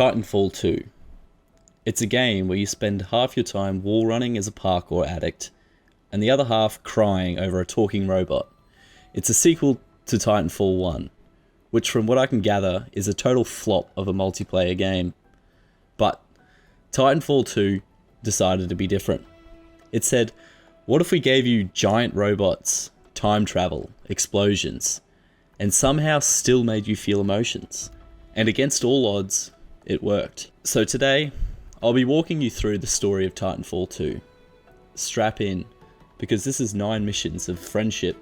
Titanfall 2. It's a game where you spend half your time wall running as a parkour addict, and the other half crying over a talking robot. It's a sequel to Titanfall 1, which from what I can gather is a total flop of a multiplayer game. But Titanfall 2 decided to be different. It said, what if we gave you giant robots, time travel, explosions, and somehow still made you feel emotions? And against all odds, it worked. So today, I'll be walking you through the story of Titanfall 2. Strap in, because this is 9 missions of friendship,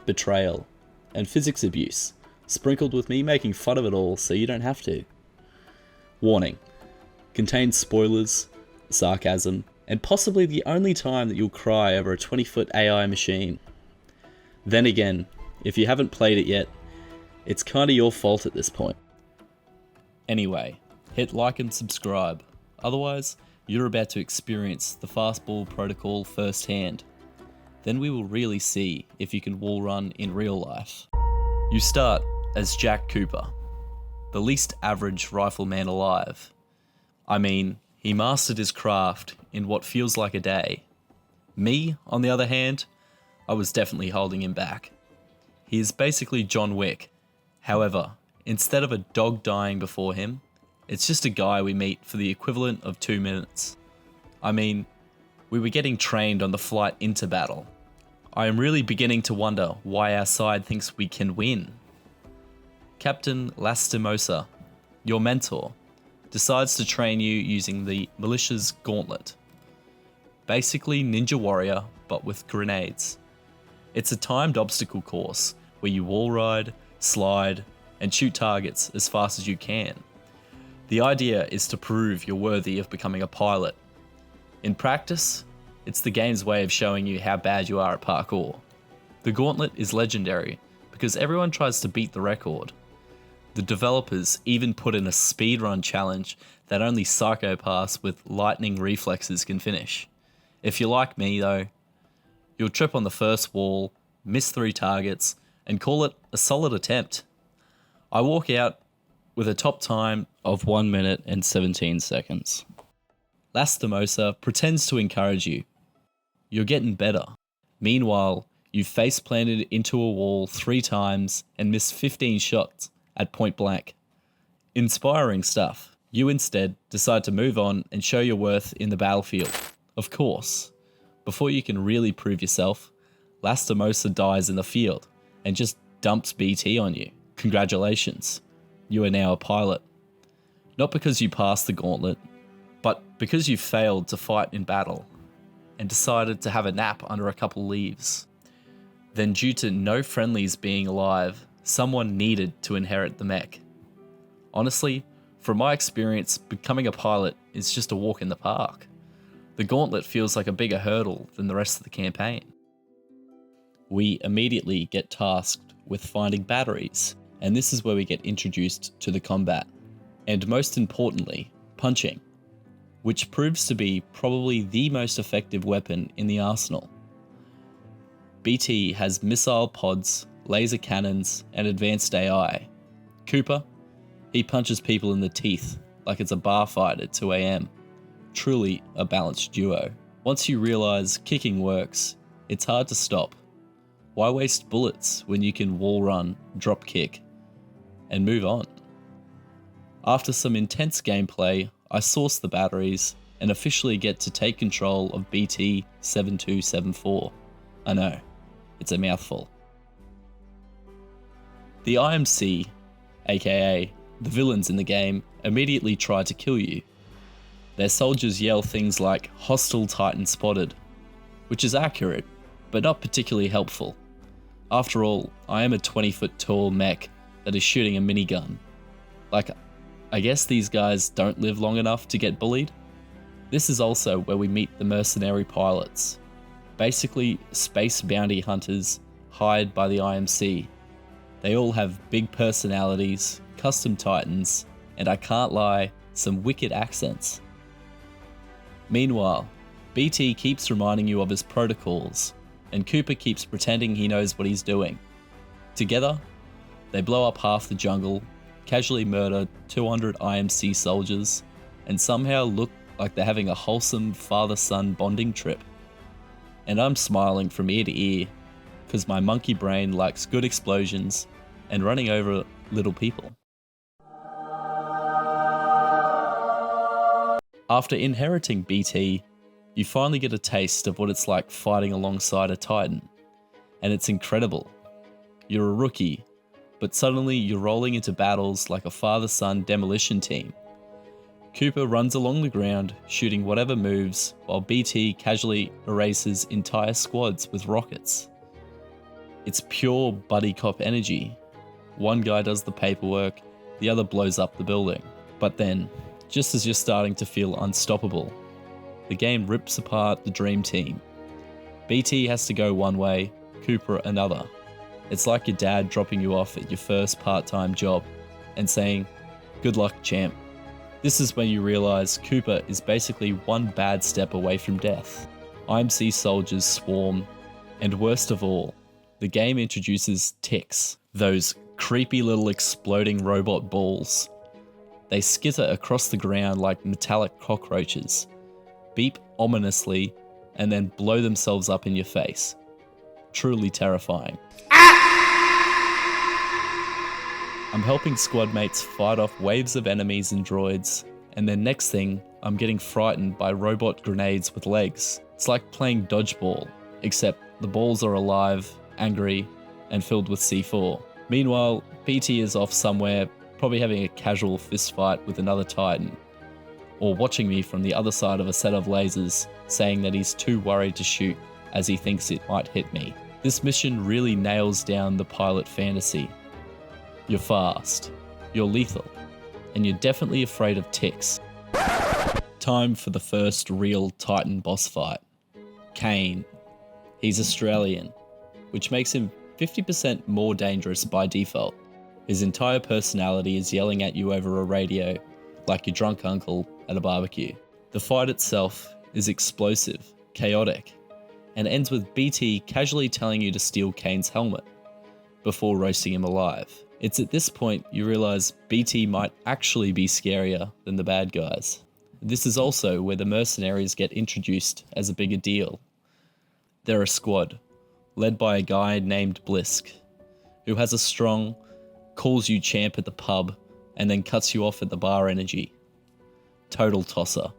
betrayal, and physics abuse, sprinkled with me making fun of it all so you don't have to. Warning: contains spoilers, sarcasm, and possibly the only time that you'll cry over a 20-foot AI machine. Then again, if you haven't played it yet, it's kinda your fault at this point. Anyway, hit like and subscribe, otherwise you're about to experience the Fastball Protocol firsthand. Then we will really see if you can wall run in real life. You start as Jack Cooper, the least average rifleman alive. I mean, he mastered his craft in what feels like a day. Me, on the other hand, I was definitely holding him back. He is basically John Wick. However, instead of a dog dying before him, it's just a guy we meet for the equivalent of 2 minutes. I mean, we were getting trained on the flight into battle. I am really beginning to wonder why our side thinks we can win. Captain Lastimosa, your mentor, decides to train you using the militia's gauntlet. Basically Ninja Warrior, but with grenades. It's a timed obstacle course where you wall ride, slide, and shoot targets as fast as you can. The idea is to prove you're worthy of becoming a pilot. In practice, it's the game's way of showing you how bad you are at parkour. The gauntlet is legendary because everyone tries to beat the record. The developers even put in a speedrun challenge that only psychopaths with lightning reflexes can finish. If you're like me though, you'll trip on the first wall, miss 3 targets, and call it a solid attempt. I walk out with a top time of 1 minute and 17 seconds. Lastimosa pretends to encourage you. You're getting better. Meanwhile, you face planted into a wall 3 times and missed 15 shots at point blank. Inspiring stuff. You instead decide to move on and show your worth in the battlefield. Of course, before you can really prove yourself, Lastimosa dies in the field and just dumps BT on you. Congratulations, you are now a pilot. Not because you passed the gauntlet, but because you failed to fight in battle and decided to have a nap under a couple leaves. Then due to no friendlies being alive, someone needed to inherit the mech. Honestly, from my experience, becoming a pilot is just a walk in the park. The gauntlet feels like a bigger hurdle than the rest of the campaign. We immediately get tasked with finding batteries, and this is where we get introduced to the combat. And most importantly, punching, which proves to be probably the most effective weapon in the arsenal. BT has missile pods, laser cannons, and advanced AI. Cooper, he punches people in the teeth like it's a bar fight at 2 AM. Truly a balanced duo. Once you realise kicking works, it's hard to stop. Why waste bullets when you can wall run, drop kick, and move on? After some intense gameplay, I source the batteries and officially get to take control of BT-7274. I know, it's a mouthful. The IMC, aka the villains in the game, immediately try to kill you. Their soldiers yell things like "hostile Titan spotted," which is accurate, but not particularly helpful. After all, I am a 20-foot tall mech that is shooting a minigun. Like, I guess these guys don't live long enough to get bullied? This is also where we meet the mercenary pilots. Basically, space bounty hunters hired by the IMC. They all have big personalities, custom Titans, and I can't lie, some wicked accents. Meanwhile, BT keeps reminding you of his protocols, and Cooper keeps pretending he knows what he's doing. Together, they blow up half the jungle, casually murder 200 IMC soldiers, and somehow look like they're having a wholesome father-son bonding trip. And I'm smiling from ear to ear, because my monkey brain likes good explosions and running over little people. After inheriting BT, you finally get a taste of what it's like fighting alongside a Titan. And it's incredible. You're a rookie, but suddenly you're rolling into battles like a father-son demolition team. Cooper runs along the ground, shooting whatever moves, while BT casually erases entire squads with rockets. It's pure buddy cop energy. One guy does the paperwork, the other blows up the building. But then, just as you're starting to feel unstoppable, the game rips apart the dream team. BT has to go one way, Cooper another. It's like your dad dropping you off at your first part-time job and saying, "Good luck, champ." This is when you realise Cooper is basically one bad step away from death. IMC soldiers swarm, and worst of all, the game introduces ticks, those creepy little exploding robot balls. They skitter across the ground like metallic cockroaches, beep ominously, and then blow themselves up in your face. Truly terrifying. I'm helping squad mates fight off waves of enemies and droids, and then next thing, I'm getting frightened by robot grenades with legs. It's like playing dodgeball, except the balls are alive, angry, and filled with C4. Meanwhile, BT is off somewhere, probably having a casual fistfight with another Titan, or watching me from the other side of a set of lasers, saying that he's too worried to shoot as he thinks it might hit me. This mission really nails down the pilot fantasy. You're fast, you're lethal, and you're definitely afraid of ticks. Time for the first real Titan boss fight. Kane. He's Australian, which makes him 50% more dangerous by default. His entire personality is yelling at you over a radio, like your drunk uncle at a barbecue. The fight itself is explosive, chaotic, and ends with BT casually telling you to steal Kane's helmet, before roasting him alive. It's at this point you realise BT might actually be scarier than the bad guys. This is also where the mercenaries get introduced as a bigger deal. They're a squad, led by a guy named Blisk, who has a strong, calls you champ at the pub, and then cuts you off at the bar energy. Total tosser.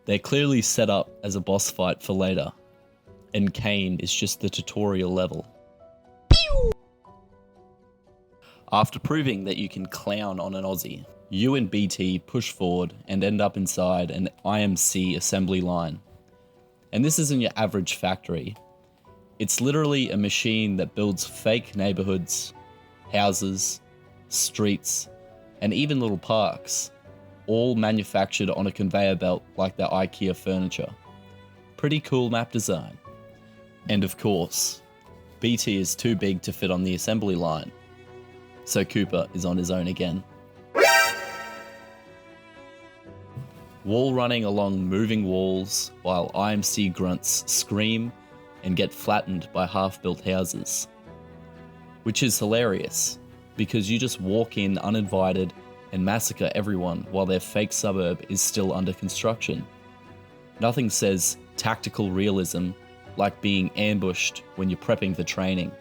They're clearly set up as a boss fight for later, and Kane is just the tutorial level. After proving that you can clown on an Aussie, you and BT push forward and end up inside an IMC assembly line. And this isn't your average factory. It's literally a machine that builds fake neighborhoods, houses, streets, and even little parks, all manufactured on a conveyor belt like their IKEA furniture. Pretty cool map design. And of course, BT is too big to fit on the assembly line, so Cooper is on his own again. Wall running along moving walls while IMC grunts scream and get flattened by half-built houses. Which is hilarious, because you just walk in uninvited and massacre everyone while their fake suburb is still under construction. Nothing says tactical realism like being ambushed when you're prepping for training.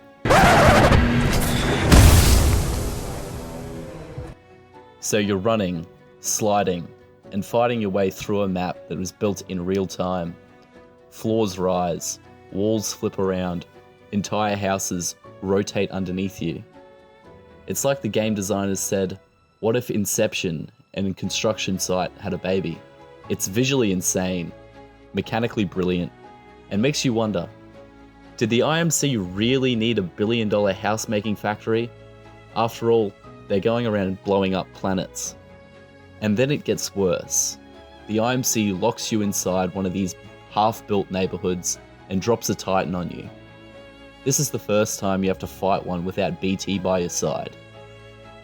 So you're running, sliding, and fighting your way through a map that was built in real time. Floors rise, walls flip around, entire houses rotate underneath you. It's like the game designers said, what if Inception and construction site had a baby? It's visually insane, mechanically brilliant, and makes you wonder, did the IMC really need $1 billion house-making factory? After all, they're going around blowing up planets. And then it gets worse. The IMC locks you inside one of these half-built neighborhoods and drops a Titan on you. This is the first time you have to fight one without BT by your side.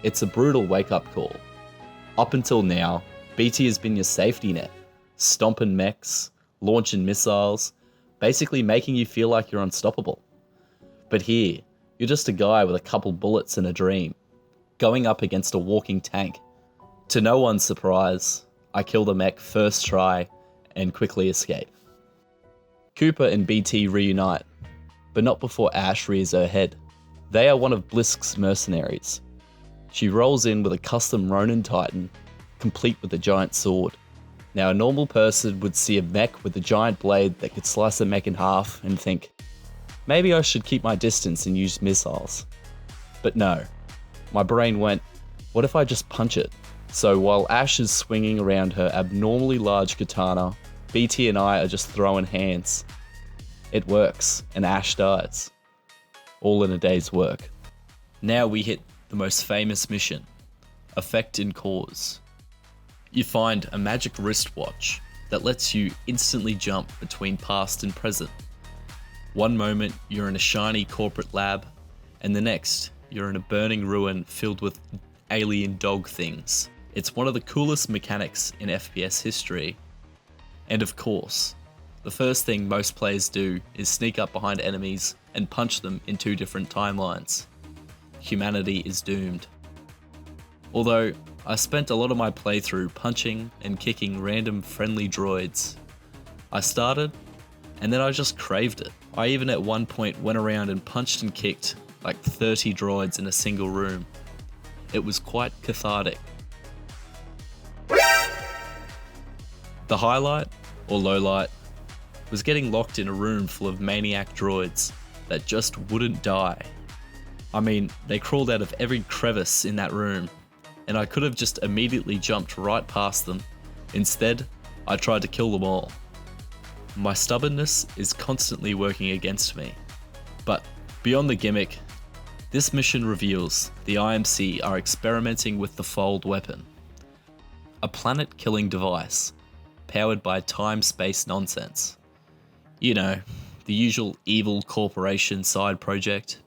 It's a brutal wake-up call. Up until now, BT has been your safety net, stomping mechs, launching missiles, basically making you feel like you're unstoppable. But here, you're just a guy with a couple bullets and a dream. going up against a walking tank. To no one's surprise, I kill the mech first try and quickly escape. Cooper and BT reunite, but not before Ash rears her head. They are one of Blisk's mercenaries. She rolls in with a custom Ronin Titan, complete with a giant sword. Now, a normal person would see a mech with a giant blade that could slice a mech in half and think, maybe I should keep my distance and use missiles. But no, my brain went, what if I just punch it? So while Ash is swinging around her abnormally large katana, BT and I are just throwing hands. It works, and Ash dies. All in a day's work. Now we hit the most famous mission, Effect and Cause. You find a magic wristwatch that lets you instantly jump between past and present. One moment you're in a shiny corporate lab, and the next you're in a burning ruin filled with alien dog things. It's one of the coolest mechanics in FPS history. And of course, the first thing most players do is sneak up behind enemies and punch them in 2 different timelines. Humanity is doomed. Although, I spent a lot of my playthrough punching and kicking random friendly droids. I started, and then I just craved it. I even at one point went around and punched and kicked like 30 droids in a single room. It was quite cathartic. The highlight, or lowlight, was getting locked in a room full of maniac droids that just wouldn't die. I mean, they crawled out of every crevice in that room, and I could have just immediately jumped right past them. Instead, I tried to kill them all. My stubbornness is constantly working against me. But beyond the gimmick, this mission reveals the IMC are experimenting with the Fold weapon, a planet-killing device powered by time-space nonsense. You know, the usual evil corporation side project.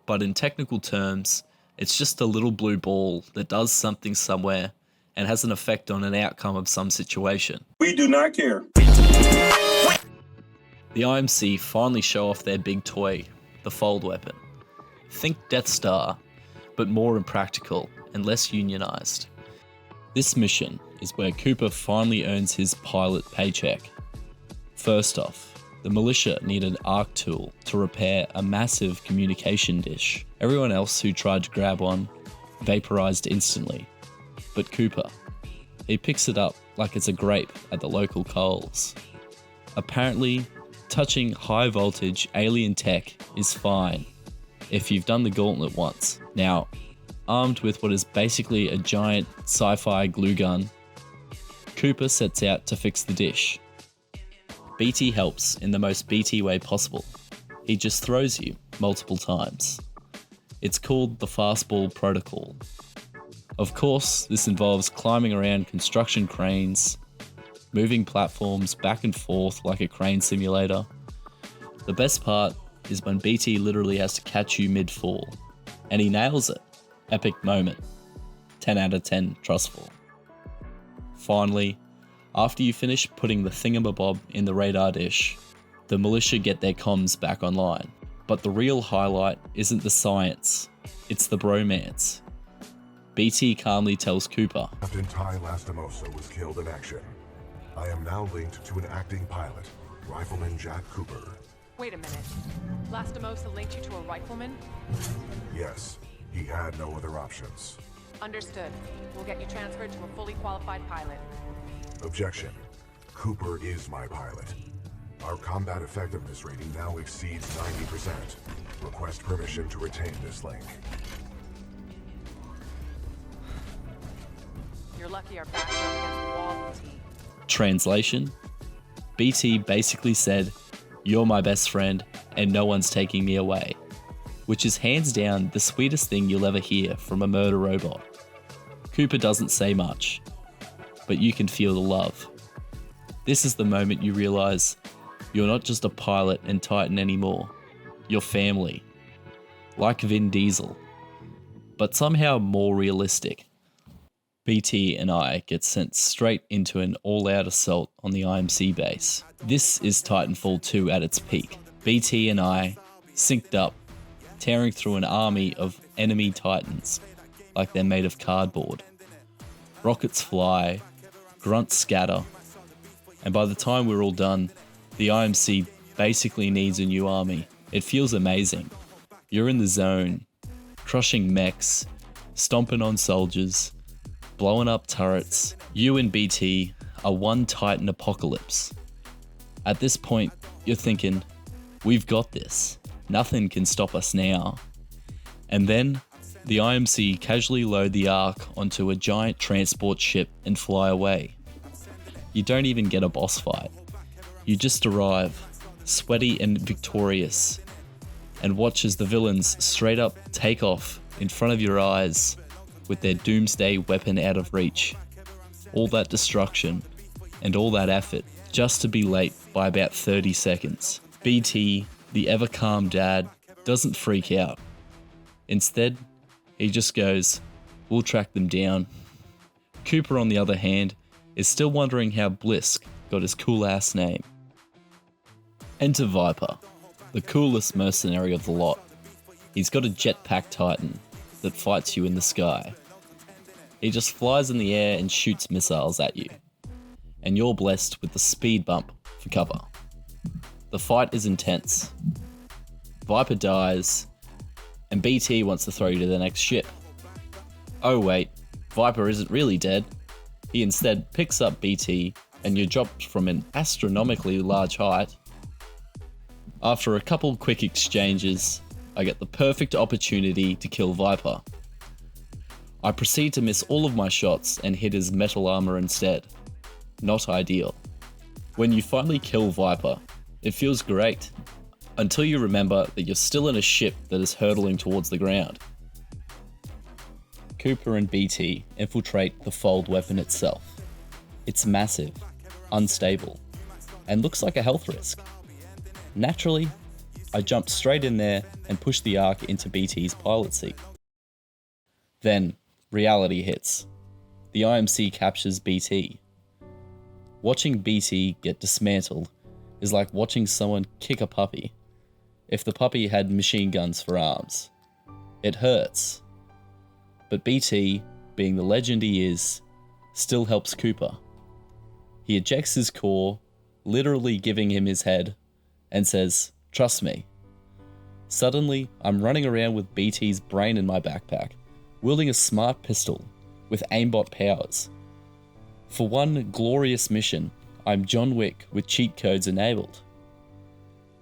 But in technical terms, it's just a little blue ball that does something somewhere and has an effect on an outcome of some situation. We do not care. The IMC finally show off their big toy, the Fold weapon. Think Death Star, but more impractical and less unionized. This mission is where Cooper finally earns his pilot paycheck. First off, the militia need an arc tool to repair a massive communication dish. Everyone else who tried to grab one vaporized instantly. But Cooper, he picks it up like it's a grape at the local Coles. Apparently, touching high voltage alien tech is fine if you've done the gauntlet once. Now, armed with what is basically a giant sci-fi glue gun, Cooper sets out to fix the dish. BT helps in the most BT way possible. He just throws you multiple times. It's called the Fastball Protocol. Of course, this involves climbing around construction cranes, moving platforms back and forth like a crane simulator. The best part is when BT literally has to catch you mid-fall, and he nails it. Epic moment. 10 out of 10 trustful. Finally, after you finish putting the thingamabob in the radar dish, the militia get their comms back online. But the real highlight isn't the science, it's the bromance. BT calmly tells Cooper, Captain Ty Lastimosa was killed in action. I am now linked to an acting pilot, Rifleman Jack Cooper. Wait a minute. Lastimosa linked you to a rifleman? Yes, he had no other options. Understood. We'll get you transferred to a fully qualified pilot. Objection. Cooper is my pilot. Our combat effectiveness rating now exceeds 90%. Request permission to retain this link. You're lucky our backs are up against the wall, BT. Translation: BT basically said, "You're my best friend, and no one's taking me away." Which is hands down the sweetest thing you'll ever hear from a murder robot. Cooper doesn't say much, but you can feel the love. This is the moment you realize you're not just a pilot and Titan anymore. You're family. Like Vin Diesel, but somehow more realistic. BT and I get sent straight into an all-out assault on the IMC base. This is Titanfall 2 at its peak. BT and I, synced up, tearing through an army of enemy Titans like they're made of cardboard. Rockets fly, grunts scatter, and by the time we're all done, the IMC basically needs a new army. It feels amazing. You're in the zone, crushing mechs, stomping on soldiers, blowing up turrets. You and BT are one Titan apocalypse. At this point, you're thinking, we've got this. Nothing can stop us now. And then, the IMC casually load the Ark onto a giant transport ship and fly away. You don't even get a boss fight. You just arrive, sweaty and victorious, and watch as the villains straight up take off in front of your eyes with their doomsday weapon out of reach. All that destruction and all that effort just to be late by about 30 seconds. BT, the ever calm dad, doesn't freak out. Instead, he just goes, we'll track them down. Cooper, on the other hand, is still wondering how Blisk got his cool ass name. Enter Viper, the coolest mercenary of the lot. He's got a jetpack Titan that fights you in the sky. He just flies in the air and shoots missiles at you. And you're blessed with the speed bump for cover. The fight is intense. Viper dies, and BT wants to throw you to the next ship. Oh wait, Viper isn't really dead. He instead picks up BT, and you're dropped from an astronomically large height. After a couple quick exchanges, I get the perfect opportunity to kill Viper. I proceed to miss all of my shots and hit his metal armor instead. Not ideal. When you finally kill Viper, it feels great, until you remember that you're still in a ship that is hurtling towards the ground. Cooper and BT infiltrate the fold weapon itself. It's massive, unstable, and looks like a health risk. Naturally, I jump straight in there and push the Ark into BT's pilot seat. Then, reality hits. The IMC captures BT. Watching BT get dismantled is like watching someone kick a puppy. If the puppy had machine guns for arms. It hurts. But BT, being the legend he is, still helps Cooper. He ejects his core, literally giving him his head, and says, "Trust me." Suddenly, I'm running around with BT's brain in my backpack, wielding a smart pistol with aimbot powers. For one glorious mission, I'm John Wick with cheat codes enabled.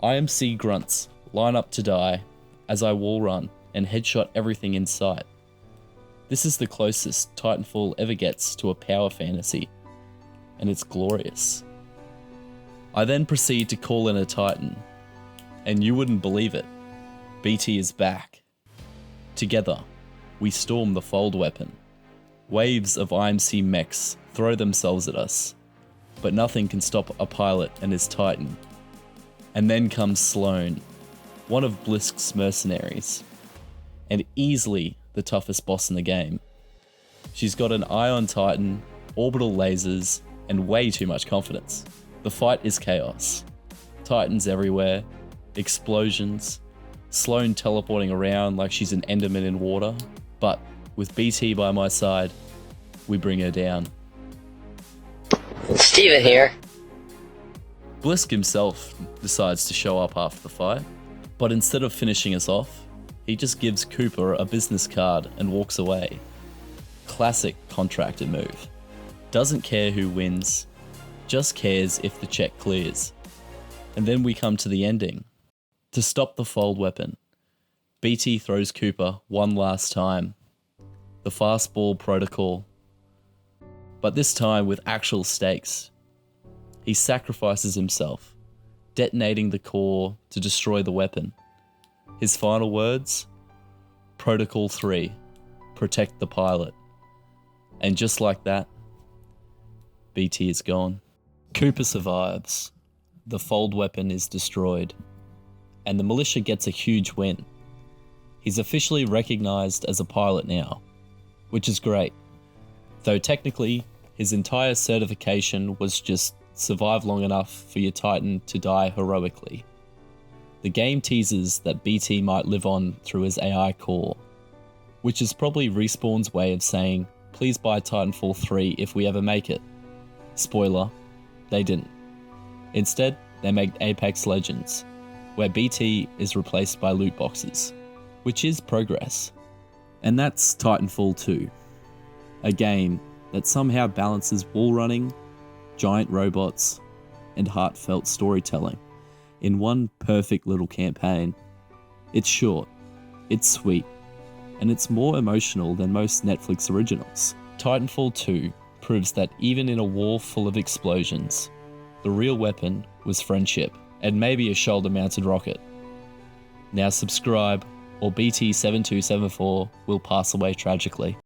IMC grunts line up to die as I wall run and headshot everything in sight. This is the closest Titanfall ever gets to a power fantasy, and it's glorious. I then proceed to call in a Titan, and you wouldn't believe it, BT is back. Together, we storm the fold weapon. Waves of IMC mechs throw themselves at us, but nothing can stop a pilot and his Titan. And then comes Sloane, one of Blisk's mercenaries, and easily the toughest boss in the game. She's got an Ion Titan, orbital lasers, and way too much confidence. The fight is chaos. Titans everywhere, explosions, Sloane teleporting around like she's an Enderman in water, but with BT by my side, we bring her down. Steven here. Blisk himself decides to show up after the fight, but instead of finishing us off, he just gives Cooper a business card and walks away. Classic contractor move. Doesn't care who wins, just cares if the check clears. And then we come to the ending. To stop the fold weapon, BT throws Cooper one last time. The Fastball Protocol. But this time with actual stakes. He sacrifices himself, detonating the core to destroy the weapon. His final words? Protocol 3, protect the pilot. And just like that, BT is gone. Cooper survives. The fold weapon is destroyed. And the militia gets a huge win. He's officially recognized as a pilot now, which is great. Though technically, his entire certification was just survive long enough for your Titan to die heroically. The game teases that BT might live on through his AI core, which is probably Respawn's way of saying, please buy Titanfall 3 if we ever make it. Spoiler, they didn't. Instead, they made Apex Legends, where BT is replaced by loot boxes, which is progress. And that's Titanfall 2, a game that somehow balances wall running, giant robots, and heartfelt storytelling in one perfect little campaign. It's short, it's sweet, and it's more emotional than most Netflix originals. Titanfall 2 proves that even in a war full of explosions, the real weapon was friendship, and maybe a shoulder-mounted rocket. Now subscribe, or BT7274 will pass away tragically.